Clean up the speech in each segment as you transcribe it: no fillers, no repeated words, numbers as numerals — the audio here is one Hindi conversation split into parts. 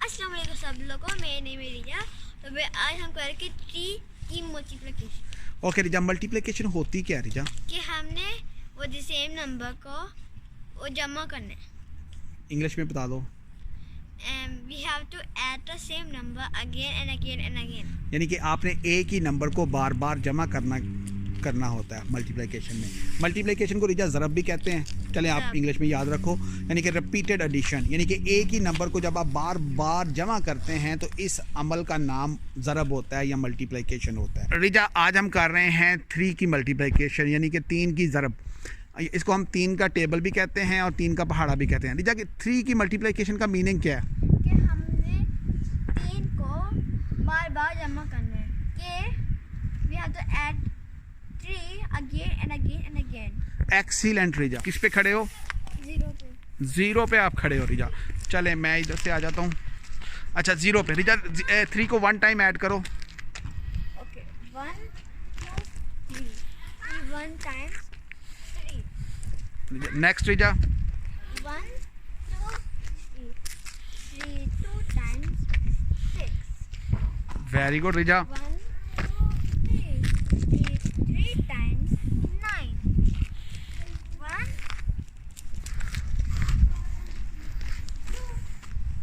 अस्सलाम वालेकुम सब लोगों, मैं नहीं मेरी रिजा। तो आज हम करेंगे 3 की मल्टीप्लिकेशन। ओके रिजा, मल्टीप्लिकेशन होती क्या है रिजा? कि हमने वो द सेम नंबर को वो जमा करना है। इंग्लिश में बता दो। We have to add the same number again and again and again. यानी कि आपने एक ही नंबर को बार बार जमा करना होता है मल्टीप्लिकेशन में। मल्टीप्लिकेशन को रिजा ज़रब भी कहते हैं, चलें आप इंग्लिश में याद रखो। यानी कि रिपीटेड एडिशन, यानी कि एक ही नंबर को जब आप बार बार जमा करते हैं तो इस अमल का नाम ज़रब होता है या मल्टीप्लिकेशन होता है। रिजा आज हम कर रहे हैं 3 की मल्टीप्लिकेशन, यानी कि 3 की ज़रब। इसको हम 3 का टेबल भी कहते हैं और 3 का पहाड़ा भी कहते हैं। रिजा कि 3 की मल्टीप्लिकेशन का मीनिंग क्या है? कि हमने 3 को बार बार जमा करना है। कि we have to add 3 again and again and again. Excellent Riza. किस पे खड़े हो? 0 पे। 0 पे आप खड़े हो रिजा। चले मैं इधर से आ जाता हूँ। अच्छा 0 पे रिजा 3 को 1 टाइम ऐड करो। Okay 1 2 3 1 times 3। नेक्स्ट रिजा 1 2 3 3 2 टाइम्स 6। वेरी गुड रिजा 1 2 3 3 टाइम्स 9। 1 2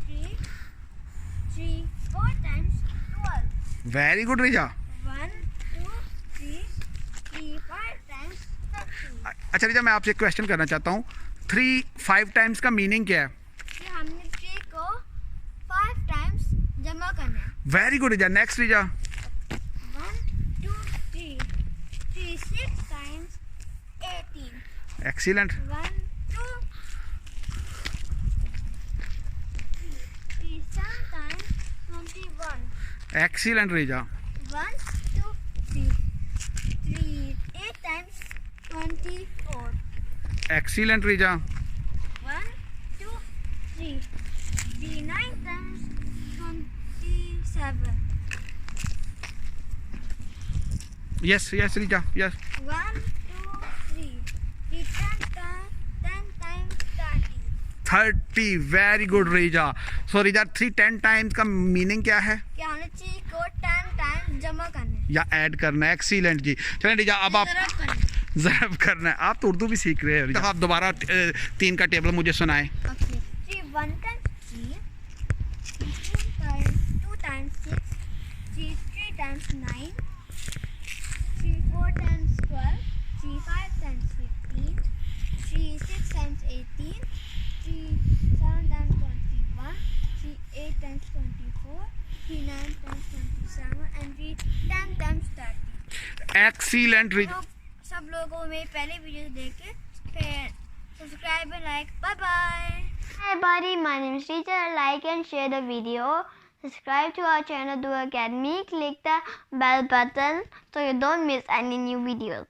3 3 4 टाइम्स 12। वेरी गुड रिजा। 1 2 3 3 5 टाइम्स 13। अच्छा रिजा मैं आपसे क्वेश्चन करना चाहता हूँ, 3 5 टाइम्स का मीनिंग क्या है? कि हमने 3 को 5 टाइम्स जमा करना है। वेरी गुड रिजा। नेक्स्ट रिजा 1 2 3 3 6 टाइम्स 18। Excellent 1 2 3 7 times 21। एक्सीलेंट रिजा 1 2 3 3 8 टाइम्स 24। एक्सीलेंट रिजा 1 2 3 3 9 times 27। यस यस रिजा यस 1 2 3 3 10 times 30। 30 वेरी गुड रिजा। सो रिजा 3 10 टाइम्स का मीनिंग क्या है? कि हमने 3 को 10 टाइम्स जमा करना है या ऐड करना है। एक्सीलेंट जी। चलें रिजा अब आप ज़रूर करना है। ज़रब करना है। आप तो उर्दू भी सीख रहे हैं। आप दोबारा 3 का टेबल मुझे सुनाएं। Okay 3 1 times 3 3 times 2 times 6 3 times 9 3 4 times 12 3 5 times 15 3 6 times 18 3 7 times 21 3 8 times 24 3 9 times 27 and 3 10 times 30। Excellent रिजा। सब लोगों में पहले वीडियो देख के फिर subscribe and like. Bye bye. Hi everybody, my name is Rita. Like and share the video. Subscribe to our channel, Do Academy. Click the bell button so you don't miss any new videos.